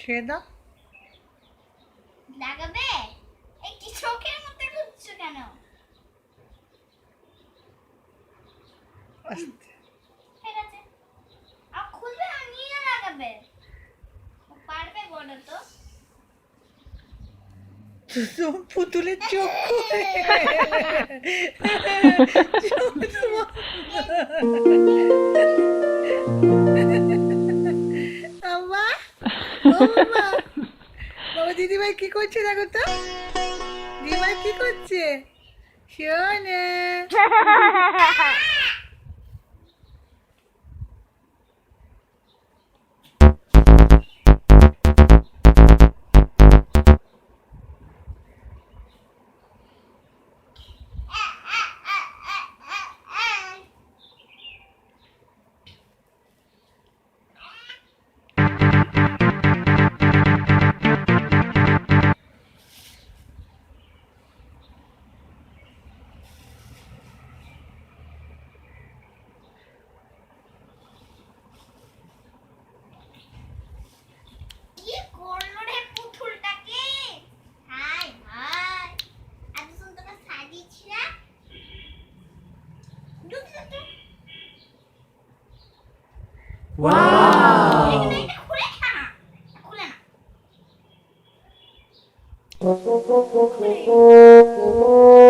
ছেড়ে দাও। লাগাবে? একটি চোখের মধ্যে ঢুকছো কেন? আস্তে। ঠিক আছে। আর খুলবে আর নিয়ে লাগাবে। ও পারবে বলো তো? পুতুলের চোখ বাবা, ও বাবা, বাবা দিদিভাই কি করছে দেখো তো, দিদিভাই কি করছে শোনে। কি করলো রে পুতুলটাকে? হাই হাই, এত সুন্দর করে সাজিয়েছি না? ঢুক ঢুক ঢুক। Wow! এটা খুলে খা না, খুলে না। খুলে।